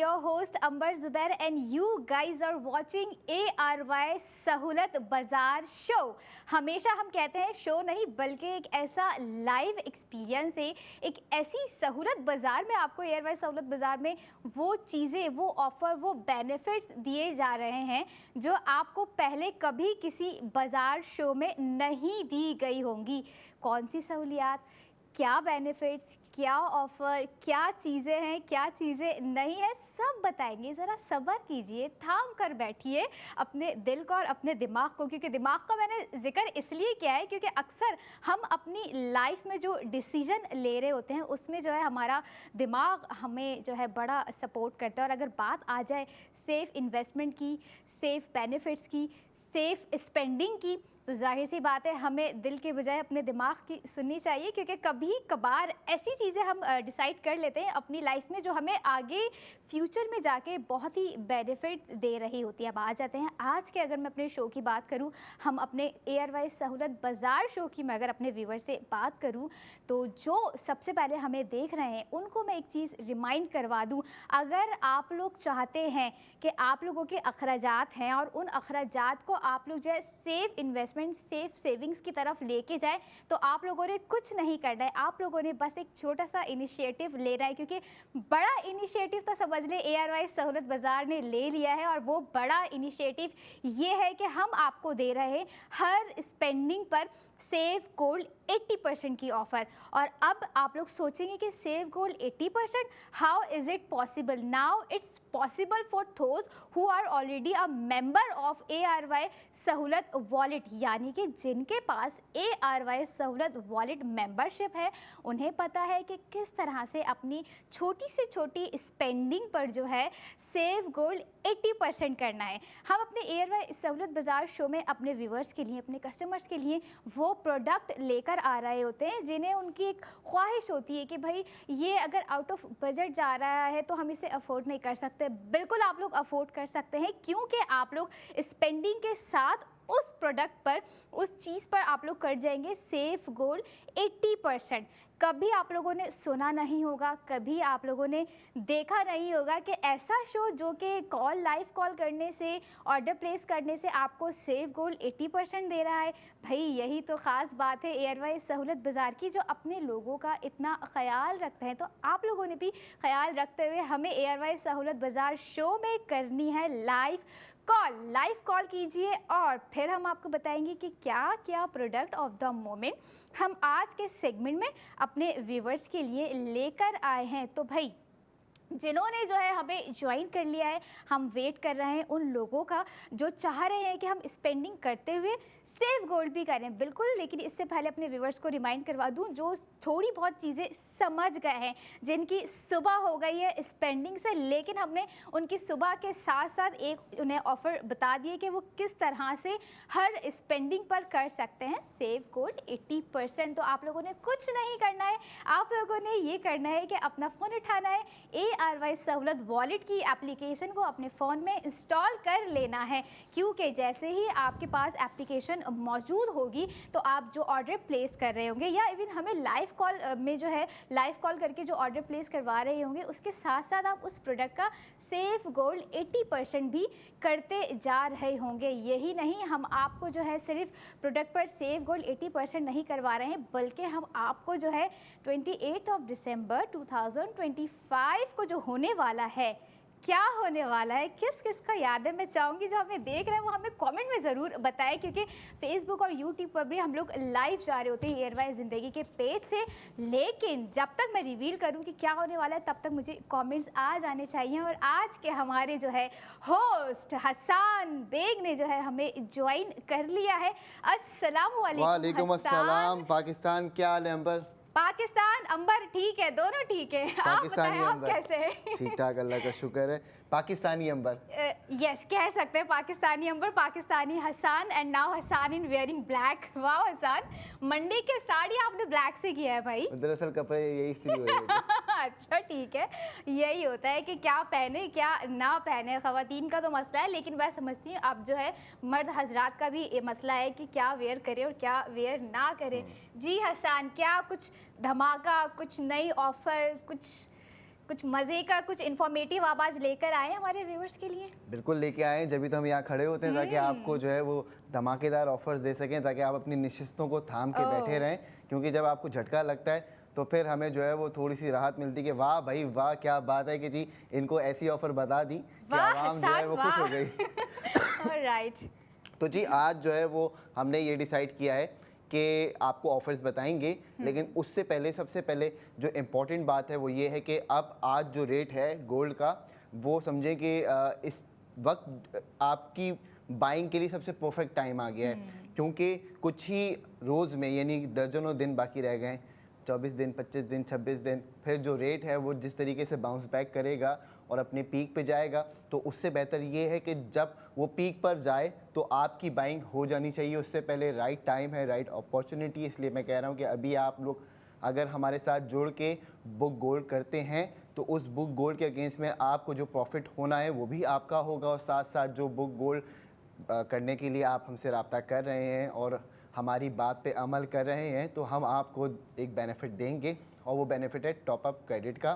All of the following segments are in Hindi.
your host Amber Zubair and you guys are watching ARY सहूलत बाजार शो। हमेशा हम कहते हैं शो नहीं बल्कि एक ऐसा लाइव एक्सपीरियंस है, एक ऐसी सहूलत बाजार में आपको ARY सहूलत बाजार में वो चीज़ें, वो ऑफ़र, वो बेनिफिट्स दिए जा रहे हैं जो आपको पहले कभी किसी बाजार शो में नहीं दी गई होंगी। कौन सी सहूलियात, क्या बेनिफिट्स, क्या ऑफ़र, क्या चीज़ें हैं, क्या चीज़ें नहीं है, सब बताएंगे। ज़रा सब्र कीजिए, थाम कर बैठिए अपने दिल को और अपने दिमाग को, क्योंकि दिमाग का मैंने जिक्र इसलिए किया है क्योंकि अक्सर हम अपनी लाइफ में जो डिसीजन ले रहे होते हैं उसमें जो है हमारा दिमाग हमें जो है बड़ा सपोर्ट करता है। और अगर बात आ जाए सेफ़ इन्वेस्टमेंट की, सेफ़ बेनिफिट्स की, सेफ़ स्पेंडिंग की, तो जाहिर सी बात है हमें दिल के बजाय अपने दिमाग की सुननी चाहिए, क्योंकि कभी कभार ऐसी चीज़ें हम डिसाइड कर लेते हैं अपनी लाइफ में जो हमें आगे फ्यूचर में जाके बहुत ही बेनिफिट्स दे रही होती है। अब आ जाते हैं आज के, अगर मैं अपने शो की बात करूं, हम अपने ARY सहूलत बाज़ार शो की मैं अगर अपने व्यूवर से बात करूं तो जो सबसे पहले हमें देख रहे हैं उनको मैं एक चीज़ रिमाइंड करवा दूँ। अगर आप लोग चाहते हैं कि आप लोगों के अखराजात हैं और उन अखराजात को आप लोग जो है सेफ इन्वेस्टमेंट, सेफ सेविंग्स की तरफ लेके जाए, तो आप लोगों ने कुछ नहीं करना है। आप लोगों ने बस एक छोटा सा इनिशिएटिव लेना है, क्योंकि बड़ा इनिशिएटिव तो समझ लें ARY सहूलत बाज़ार ने ले लिया है। और वो बड़ा इनिशिएटिव ये है कि हम आपको दे रहे हैं हर स्पेंडिंग पर सेव गोल्ड 80% की ऑफ़र। और अब आप लोग सोचेंगे कि save gold 80%, how is it possible? Now it's possible for those who are already a member of ARY Sahulat wallet, यानी कि जिनके पास ARY सहूलत वॉलेट मेंबरशिप है, उन्हें पता है कि किस तरह से अपनी छोटी से छोटी स्पेंडिंग पर जो है सेव गोल्ड 80% करना है। हम अपने ARY सहूलत बाज़ार शो में अपने व्यूवर्स के लिए, अपने कस्टमर्स के लिए वो प्रोडक्ट लेकर आ रहे होते हैं जिन्हें उनकी एक ख्वाहिश होती है कि भाई ये अगर आउट ऑफ बजट जा रहा है तो हम इसे अफोर्ड नहीं कर सकते। बिल्कुल आप लोग अफोर्ड कर सकते हैं, क्योंकि आप लोग स्पेंडिंग के साथ उस प्रोडक्ट पर, उस चीज़ पर आप लोग कर जाएंगे सेफ गोल्ड 80%। कभी आप लोगों ने सुना नहीं होगा, कभी आप लोगों ने देखा नहीं होगा कि ऐसा शो जो कि कॉल, लाइव कॉल करने से, ऑर्डर प्लेस करने से आपको सेफ गोल्ड 80% दे रहा है। भाई यही तो ख़ास बात है ARY सहूलत बाज़ार की, जो अपने लोगों का इतना ख्याल रखते हैं। तो आप लोगों ने भी ख्याल रखते हुए हमें ARY सहूलत बाज़ार शो में करनी है लाइव कॉल कीजिए और फिर हम आपको बताएंगे कि क्या क्या प्रोडक्ट ऑफ द मोमेंट हम आज के सेगमेंट में अपने व्यूवर्स के लिए लेकर आए हैं। तो भाई जिन्होंने जो है हमें ज्वाइन कर लिया है, हम वेट कर रहे हैं उन लोगों का जो चाह रहे हैं कि हम स्पेंडिंग करते हुए सेव गोल्ड भी करें। बिल्कुल, लेकिन इससे पहले अपने व्यूवर्स को रिमाइंड करवा दूं जो थोड़ी बहुत चीज़ें समझ गए हैं, जिनकी सुबह हो गई है स्पेंडिंग से, लेकिन हमने उनकी सुबह के साथ साथ एक उन्हें ऑफ़र बता दिए कि वो किस तरह से हर स्पेंडिंग पर कर सकते हैं सेव गोल्ड 80%। तो आप लोगों ने कुछ नहीं करना है, आप लोगों ने ये करना है कि अपना फ़ोन उठाना है, ARY सहूलत वॉलेट की एप्लीकेशन को अपने फ़ोन में इंस्टॉल कर लेना है, क्योंकि जैसे ही आपके पास एप्लीकेशन मौजूद होगी तो आप जो ऑर्डर प्लेस कर रहे होंगे या इवन हमें लाइव कॉल में जो है लाइव कॉल करके जो ऑर्डर प्लेस करवा रहे होंगे, उसके साथ साथ आप उस प्रोडक्ट का सेफ गोल्ड 80% भी करते जा रहे होंगे। यही नहीं, हम आपको जो है सिर्फ प्रोडक्ट पर सेफ गोल्ड 80% नहीं करवा रहे हैं, बल्कि हम आपको जो है 28 दिसंबर 2025 को जो होने वाला है, क्या होने वाला है, किस किस का याद है, मैं चाहूँगी जो हमें देख रहे हैं वो हमें कमेंट में ज़रूर बताएं, क्योंकि फेसबुक और यूट्यूब पर भी हम लोग लाइव जा रहे होते हैं ARY ज़िंदगी के पेज से। लेकिन जब तक मैं रिवील करूँ कि क्या होने वाला है, तब तक मुझे कमेंट्स आ जाने चाहिए। और आज के हमारे जो है होस्ट हसन बेग ने जो है हमें ज्वाइन कर लिया है। अस्सलाम वालेकुम अस्सलाम। पाकिस्तान, क्या हाल है अंबर? पाकिस्तान, अंबर ठीक है, दोनों ठीक है। आप बताएं, आप कैसे हैं? ठीक ठाक, अल्लाह का शुक्र है। पाकिस्तानी अंबर, यस कह सकते हैं, Pakistani Ambar, Pakistani Hasan. And now Hasan in wearing black. वाह हसन, मंडे के स्टार्ट ही आपने ब्लैक से किया है भाई। दरअसल कपड़े यही इसलिए हो रहे थे। अच्छा ठीक है, यही होता है कि क्या पहने क्या ना पहने, ख़वातीन का तो मसला है, लेकिन मैं समझती हूँ अब जो है मर्द हजरात का भी ये मसला है कि क्या वेयर करें और क्या वेयर ना करें। जी हसन, क्या कुछ धमाका, कुछ नई ऑफ़र, कुछ कुछ मज़े का, कुछ इन्फॉर्मेटिव आप आज लेकर आए हमारे व्यूअर्स के लिए? बिल्कुल लेके आए हैं, जब भी तो हम यहाँ खड़े होते हैं ताकि आपको जो है वो धमाकेदार ऑफर्स दे सकें, ताकि आप अपनी निश्चितों को थाम के बैठे रहें। क्योंकि जब आपको झटका लगता है तो फिर हमें जो है वो थोड़ी सी राहत मिलती है कि वाह भाई वाह, क्या बात है कि जी इनको ऐसी ऑफर बता दी कि आवाम जो है वो खुश हो गई। ऑलराइट। तो जी आज जो है वो हमने ये डिसाइड किया है कि आपको ऑफर्स बताएंगे, लेकिन उससे पहले सबसे पहले जो इम्पोर्टेंट बात है वो ये है कि अब आज जो रेट है गोल्ड का, वो समझें कि इस वक्त आपकी बाइंग के लिए सबसे परफेक्ट टाइम आ गया है। क्योंकि कुछ ही रोज़ में यानी दर्जनों दिन बाकी रह गए, 24 दिन, 25 दिन, 26 दिन, फिर जो रेट है वो जिस तरीके से बाउंस बैक करेगा और अपने पीक पे जाएगा, तो उससे बेहतर ये है कि जब वो पीक पर जाए तो आपकी बाइंग हो जानी चाहिए उससे पहले। राइट टाइम है, राइट अपॉर्चुनिटी। इसलिए मैं कह रहा हूँ कि अभी आप लोग अगर हमारे साथ जुड़ के बुक गोल्ड करते हैं तो उस बुक गोल्ड के अगेंस्ट में आपको जो प्रॉफिट होना है वो भी आपका होगा, और साथ साथ जो बुक गोल्ड करने के लिए आप हमसे रब्ता कर रहे हैं और हमारी बात पे अमल कर रहे हैं, तो हम आपको एक बेनिफिट देंगे, और वो बेनिफिट है टॉप अप क्रेडिट का।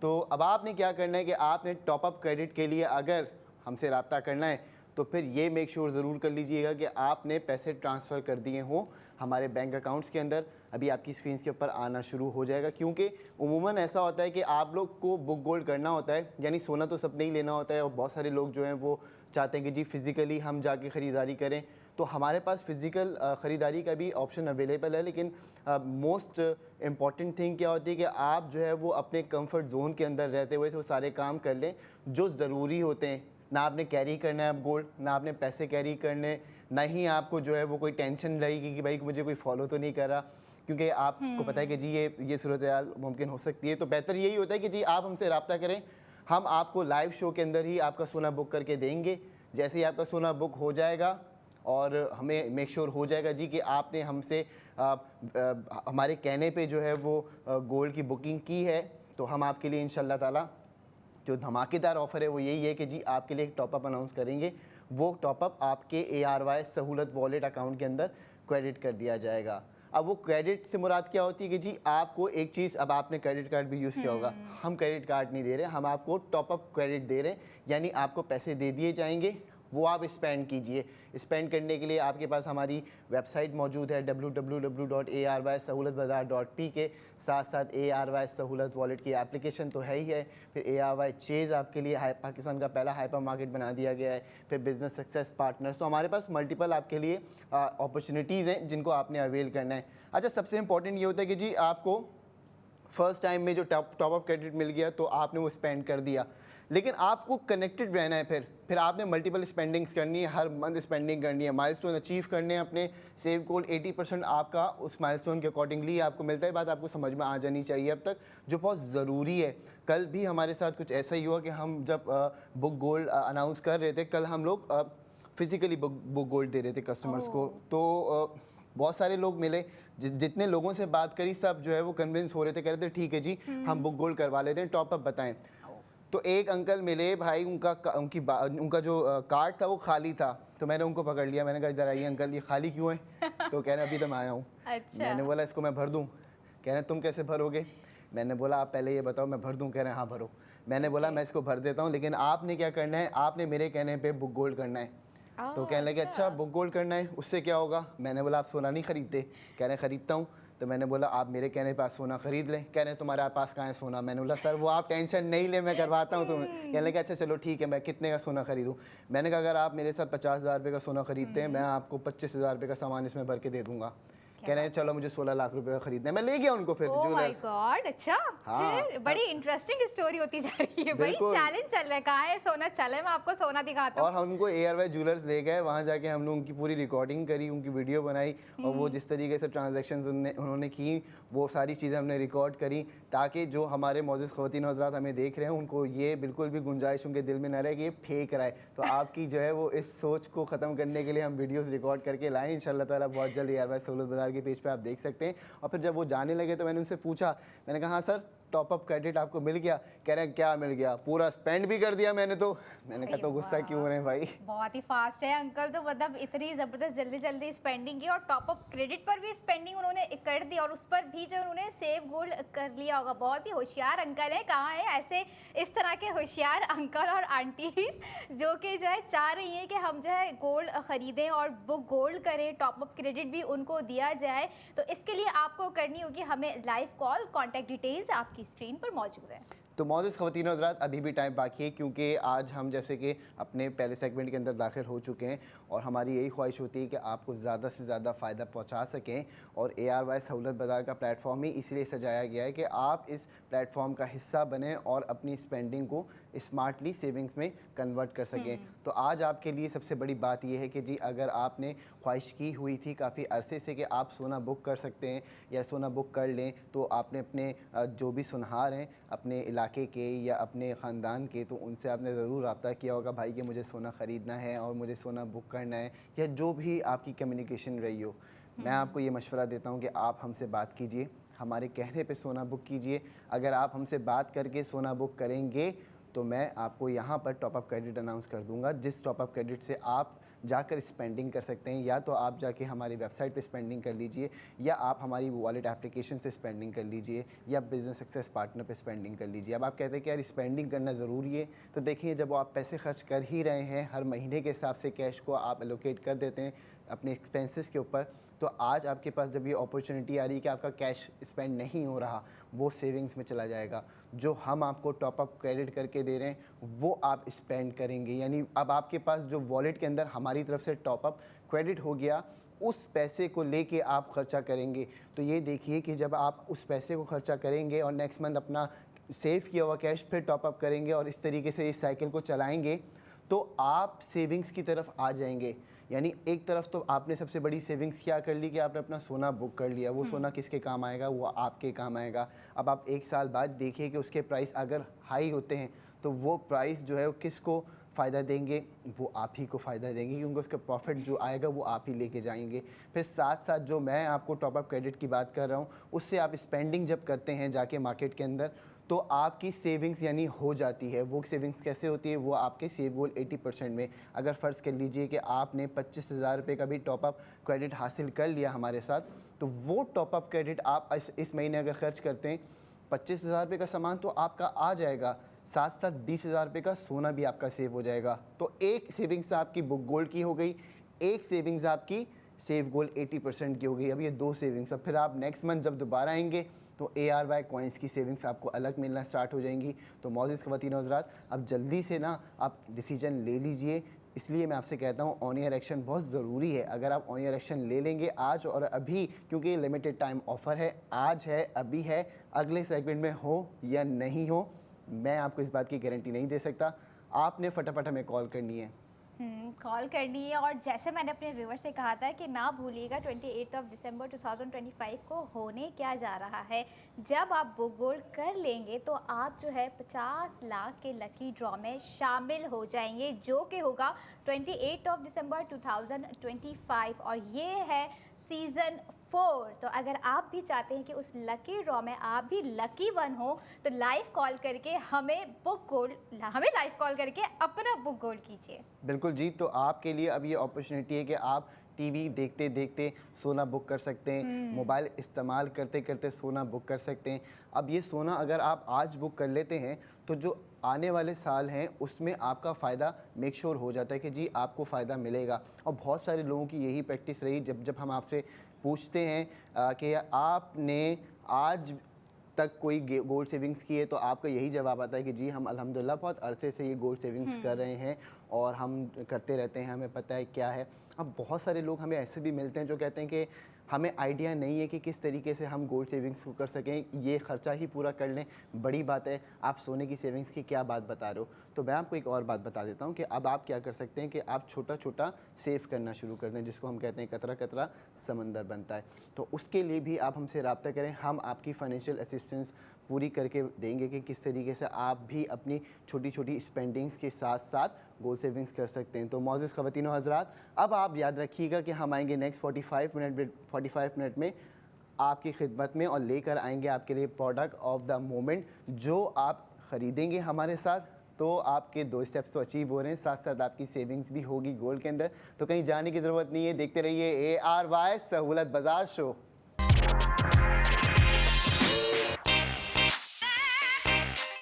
तो अब आपने क्या करना है कि आपने टॉप अप क्रेडिट के लिए अगर हमसे रब्ता करना है तो फिर ये मेक श्योर ज़रूर कर लीजिएगा कि आपने पैसे ट्रांसफ़र कर दिए हों हमारे बैंक अकाउंट्स के अंदर। अभी आपकी स्क्रीन के ऊपर आना शुरू हो जाएगा, क्योंकि उमूमन ऐसा होता है कि आप लोग को बुक गोल्ड करना होता है, यानी सोना तो सबने ही लेना होता है, और बहुत सारे लोग जो हैं वो चाहते हैं कि जी फिज़िकली हम जाके ख़रीदारी करें। तो हमारे पास फ़िज़िकल ख़रीदारी का भी ऑप्शन अवेलेबल है, लेकिन मोस्ट इम्पॉर्टेंट थिंग क्या होती है कि आप जो है वो अपने कंफर्ट जोन के अंदर रहते हुए वो सारे काम कर लें जो ज़रूरी होते हैं। ना आपने कैरी करना है अब गोल्ड, ना आपने पैसे कैरी करने, ना ही आपको जो है वो कोई टेंशन रहेगी कि भाई मुझे कोई फॉलो तो नहीं कर रहा, क्योंकि आपको पता है कि जी ये सूरत हाल मुमकिन हो सकती है। तो बेहतर यही होता है कि जी आप हमसे रब्ता करें, हम आपको लाइव शो के अंदर ही आपका सोना बुक करके देंगे। जैसे ही आपका सोना बुक हो जाएगा और हमें मेक श्योर हो जाएगा जी कि आपने हमसे हमारे कहने पे जो है वो गोल्ड की बुकिंग की है, तो हम आपके लिए इंशाल्लाह ताला जो धमाकेदार ऑफ़र है वो यही है कि जी आपके लिए एक टॉपअप अनाउंस करेंगे। वो टॉपअप आपके ARY सहूलत वॉलेट अकाउंट के अंदर क्रेडिट कर दिया जाएगा। अब वो क्रेडिट से मुराद क्या होती है कि जी आपको एक चीज़, अब आपने क्रेडिट कार्ड भी यूज़ किया होगा, हम क्रेडिट कार्ड नहीं दे रहे, हम आपको टॉपअप क्रेडिट दे रहे हैं, यानी आपको पैसे दे दिए जाएंगे, वो आप स्पेंड कीजिए। स्पेंड करने के लिए आपके पास हमारी वेबसाइट मौजूद है www.arysahoolatbazaar.p के साथ साथ ARY सहूलत वॉलेट की एप्लीकेशन तो है ही है, फिर ARY चेज़ आपके लिए पाकिस्तान का पहला हाइपर मार्केट बना दिया गया है, फिर बिजनेस सक्सेस पार्टनर्स। तो हमारे पास मल्टीपल आपके लिए अपॉर्चुनिटीज़ हैं जिनको आपने अवेल करना है। अच्छा, सबसे इंपॉर्टेंट ये होता है कि जी आपको फर्स्ट टाइम में जो टॉप अप क्रेडिट मिल गया तो आपने वो स्पेंड कर दिया, लेकिन आपको कनेक्टेड रहना है। फिर आपने मल्टीपल स्पेंडिंग्स करनी है, हर मंथ स्पेंडिंग करनी है, माइलस्टोन अचीव करने हैं अपने। सेव गोल्ड 80% आपका उस माइलस्टोन के अकॉर्डिंगली आपको मिलता है। बात आपको समझ में आ जानी चाहिए अब तक, जो बहुत ज़रूरी है। कल भी हमारे साथ कुछ ऐसा ही हुआ कि हम जब बुक गोल्ड अनाउंस कर रहे थे, कल हम लोग फिज़िकली बुक गोल्ड दे रहे थे कस्टमर्स को, तो बहुत सारे लोग मिले, जितने लोगों से बात करी सब जो है वो कन्विंस हो रहे थे, कह रहे थे ठीक है जी हम बुक गोल्ड करवा लेते हैं, टॉप अप बताएं। तो एक अंकल मिले भाई, उनका जो कार्ड था वो खाली था, तो मैंने उनको पकड़ लिया, मैंने कहा इधर आइए अंकल, ये खाली क्यों है? तो कह रहे अभी तो मैं आया हूँ। अच्छा। मैंने बोला इसको मैं भर दूँ? कह रहे तुम कैसे भरोगे? मैंने बोला आप पहले ये बताओ मैं भर दूँ? कह रहे हैं हाँ भरो। मैंने बोला मैं इसको भर देता हूँ, लेकिन आपने क्या करना है, आपने मेरे कहने पर बुक गोल्ड करना है। तो कहने लगे अच्छा बुक गोल्ड करना है, उससे क्या होगा? मैंने बोला आप सोना नहीं खरीदते? कह रहे खरीदता हूँ। तो मैंने बोला आप मेरे कहने पर सोना खरीद लें। कह रहे हैं तुम्हारे पास कहाँ है सोना? मैंने बोला सर वो आप टेंशन नहीं ले, मैं करवाता हूँ तुम्हें। कहने लगे अच्छा चलो ठीक है, मैं कितने का सोना खरीदूँ? मैंने कहा अगर आप मेरे साथ 50,000 रुपये का सोना खरीदते हैं, मैं आपको 25,000 रुपये का सामान इसमें भर के दे दूँगा। कह रहे हैं चलो मुझे 16 लाख रुपए का खरीदना है। मैं ले गया उनको फिर ज्वेलर्स। गॉड, अच्छा। हाँ, फिर बड़ी इंटरेस्टिंग स्टोरी होती जा रही है भाई। चैलेंज चल रहा है, कहाँ है सोना, चले मैं आपको सोना दिखाता हूँ। और हम उनको ARY ज्वेलर्स ले गए, वहाँ जाके हम लोग उनकी पूरी रिकॉर्डिंग करी, उनकी वीडियो बनाई, और वो जिस तरीके से ट्रांजेक्शन्स उन्होंने की वो सारी चीज़ें हमने रिकॉर्ड करी, ताकि जो हमारे मौजूद ख़वातीन हज़रात हमें देख रहे हैं उनको ये बिल्कुल भी गुंजाइश उनके दिल में न रहे कि ये फेक रहा है। तो आपकी जो है वो इस सोच को ख़त्म करने के लिए हम वीडियोज़ रिकॉर्ड करके लाएँ इंशाल्लाह ताला बहुत जल्द ARY सहूलत बाज़ार के पेज पे आप देख सकते हैं। और फिर जब वो जाने लगे तो मैंने उनसे पूछा, मैंने कहा हाँ सर टॉपअप क्रेडिट आपको मिल गया? कह रहे हैं क्या मिल गया, पूरा स्पेंड भी कर दिया मैंने तो। मैंने कहा तो गुस्सा क्यों हो रहे हैं भाई? बहुत ही फास्ट है अंकल, तो मतलब इतनी ज़बरदस्त जल्दी जल्दी स्पेंडिंग की, और टॉपअप क्रेडिट पर भी स्पेंडिंग उन्होंने कर दी, और उस पर भी जो उन्होंने सेव गोल्ड कर लिया होगा। बहुत ही होशियार अंकल है। कहाँ है ऐसे इस तरह के होशियार अंकल और आंटीज जो कि जो है चाह रही हैं कि हम जो है गोल्ड ख़रीदें और बुक गोल्ड करें, टॉपअप क्रेडिट भी उनको दिया जाए। तो इसके लिए आपको करनी होगी हमें लाइव कॉल। कॉन्टैक्ट डिटेल्स आपकी स्क्रीन पर मौजूद है। तो मौजूद ख़वातीन और हज़रात, अभी भी टाइम बाकी है, क्योंकि आज हम जैसे कि अपने पहले सेगमेंट के अंदर दाखिल हो चुके हैं और हमारी यही ख्वाहिश होती है कि आपको ज़्यादा से ज़्यादा फ़ायदा पहुंचा सकें। और ARY सहूलत बाज़ार का प्लेटफॉर्म ही इसलिए सजाया गया है कि आप इस प्लेटफॉर्म का हिस्सा बने और अपनी स्पेंडिंग को स्मार्टली सेविंग्स में कन्वर्ट कर सकें। तो आज आपके लिए सबसे बड़ी बात यह है कि जी अगर आपने ख्वाहिश की हुई थी काफ़ी अरसे से कि आप सोना बुक कर सकते हैं या सोना बुक कर लें, तो आपने अपने जो भी सुनहार हैं अपने इलाके के या अपने ख़ानदान के, तो उनसे आपने ज़रूर रब्ता किया होगा भाई कि मुझे सोना ख़रीदना है और मुझे सोना बुक करना है, या जो भी आपकी कम्युनिकेशन रही हो। मैं आपको ये मशवरा देता हूँ कि आप हमसे बात कीजिए, हमारे कहने पे सोना बुक कीजिए। अगर आप हमसे बात करके सोना बुक करेंगे तो मैं आपको यहाँ पर टॉपअप क्रेडिट अनाउंस कर दूंगा, जिस टॉपअप क्रेडिट से आप जाकर स्पेंडिंग कर सकते हैं। या तो आप जाके हमारी वेबसाइट पे स्पेंडिंग कर लीजिए, या आप हमारी वॉलेट एप्लीकेशन से स्पेंडिंग कर लीजिए, या बिज़नेस सक्सेस पार्टनर पे स्पेंडिंग कर लीजिए। अब आप कहते हैं कि यार स्पेंडिंग करना ज़रूरी है, तो देखिए जब आप पैसे खर्च कर ही रहे हैं, हर महीने के हिसाब से कैश को आप एलोकेट कर देते हैं अपने एक्सपेंसेस के ऊपर, तो आज आपके पास जब ये अपॉर्चुनिटी आ रही है कि आपका कैश स्पेंड नहीं हो रहा, वो सेविंग्स में चला जाएगा। जो हम आपको टॉपअप क्रेडिट करके दे रहे हैं वो आप स्पेंड करेंगे, यानी अब आपके पास जो वॉलेट के अंदर हमारी तरफ से टॉपअप क्रेडिट हो गया, उस पैसे को लेके आप खर्चा करेंगे। तो ये देखिए कि जब आप उस पैसे को खर्चा करेंगे और नेक्स्ट मंथ अपना सेव किया हुआ कैश फिर टॉपअप करेंगे और इस तरीके से इस साइकिल को चलाएंगे, तो आप सेविंग्स की तरफ आ जाएंगे। यानी एक तरफ तो आपने सबसे बड़ी सेविंग्स क्या कर ली कि आपने अपना सोना बुक कर लिया। वो सोना किसके काम आएगा? वो आपके काम आएगा। अब आप एक साल बाद देखिए कि उसके प्राइस अगर हाई होते हैं तो वो प्राइस जो है वो किसको फ़ायदा देंगे? वो आप ही को फ़ायदा देंगे, क्योंकि उसका प्रॉफिट जो आएगा वो आप ही लेके जाएंगे। फिर साथ साथ जो मैं आपको टॉपअप क्रेडिट की बात कर रहा हूँ, उससे आप स्पेंडिंग जब करते हैं जाके मार्केट के अंदर, तो आपकी सेविंग्स यानी हो जाती है। वो सेविंग्स कैसे होती है? वो आपके सेव गोल 80% में, अगर फ़र्ज़ कर लीजिए कि आपने 25,000 रुपये का भी टॉपअप क्रेडिट हासिल कर लिया हमारे साथ, तो वो टॉपअप क्रेडिट आप इस महीने अगर खर्च करते हैं, 25,000 रुपये का सामान तो आपका आ जाएगा, साथ साथ 20,000 रुपये का सोना भी आपका सेव हो जाएगा। तो एक सेविंग्स आपकी बुक गोल्ड की हो गई, एक सेविंग्स आपकी सेव गोल 80% की हो गई। अब ये दो सेविंग्स, अब फिर आप नेक्स्ट मंथ जब दोबारा आएंगे तो ARY कॉइन्स की सेविंग्स आपको अलग मिलना स्टार्ट हो जाएंगी। तो मौजूद ख़वातीन और हज़रात, अब जल्दी से ना आप डिसीजन ले लीजिए। इसलिए मैं आपसे कहता हूँ ऑन ईयर एक्शन बहुत ज़रूरी है। अगर आप ऑन ईयर एक्शन ले लेंगे आज और अभी, क्योंकि ये लिमिटेड टाइम ऑफ़र है, आज है अभी है, अगले सेगमेंट में हो या नहीं हो मैं आपको इस बात की गारंटी नहीं दे सकता। आपने फटाफट हमें कॉल करनी है, कॉल करनी है। और जैसे मैंने अपने व्यूवर से कहा था कि ना भूलिएगा 28 दिसंबर 2025 को होने क्या जा रहा है। जब आप बुक गोल्ड कर लेंगे तो आप जो है 50 लाख के लकी ड्रॉ में शामिल हो जाएंगे, जो कि होगा 28 दिसंबर 2025, और ये है सीज़न 4। तो अगर आप भी चाहते हैं कि उस लकी ड्रॉ में आप भी लकी वन हो, तो लाइव कॉल करके हमें लाइव कॉल करके अपना बुक गोल्ड कीजिए। बिल्कुल जी। तो आपके लिए अब ये अपॉर्चुनिटी है कि आप टीवी देखते देखते सोना बुक कर सकते हैं, मोबाइल इस्तेमाल करते करते सोना बुक कर सकते हैं। अब ये सोना अगर आप आज बुक कर लेते हैं तो जो आने वाले साल हैं उसमें आपका फ़ायदा मेक श्योर हो जाता है कि जी आपको फ़ायदा मिलेगा। और बहुत सारे लोगों की यही प्रैक्टिस रही, जब हम आपसे पूछते हैं कि आपने आज तक कोई गोल्ड सेविंग्स की है, तो आपका यही जवाब आता है कि जी हम अल्हम्दुलिल्लाह बहुत अरसे से ये गोल्ड सेविंग्स कर रहे हैं और हम करते रहते हैं, हमें पता है क्या है। अब बहुत सारे लोग हमें ऐसे भी मिलते हैं जो कहते हैं कि हमें आइडिया नहीं है कि किस तरीके से हम गोल्ड सेविंग्स को कर सकें, ये ख़र्चा ही पूरा कर लें, बड़ी बात है, आप सोने की सेविंग्स की क्या बात बता रहे हो। तो मैं आपको एक और बात बता देता हूँ कि अब आप क्या कर सकते हैं कि आप छोटा छोटा सेव करना शुरू कर दें, जिसको हम कहते हैं कतरा कतरा समंदर बनता है। तो उसके लिए भी आप हमसे रब्ता करें, हम आपकी फ़ाइनेंशियल असिस्टेंस पूरी करके देंगे कि किस तरीके से आप भी अपनी छोटी छोटी स्पेंडिंग्स के साथ साथ गोल्ड सेविंग्स कर सकते हैं। तो मौजूद ख़वातीन और हज़रात, अब आप याद रखिएगा कि हम आएंगे नेक्स्ट 45 मिनट में आपकी खिदमत में और लेकर आएंगे आपके लिए प्रोडक्ट ऑफ द मोमेंट। जो आप ख़रीदेंगे हमारे साथ तो आपके 2 स्टेप्स तो अचीव हो रहे हैं, साथ साथ आपकी सेविंग्स भी होगी गोल्ड के अंदर। तो कहीं जाने की ज़रूरत नहीं है, देखते रहिए ARY सहूलत बाज़ार शो।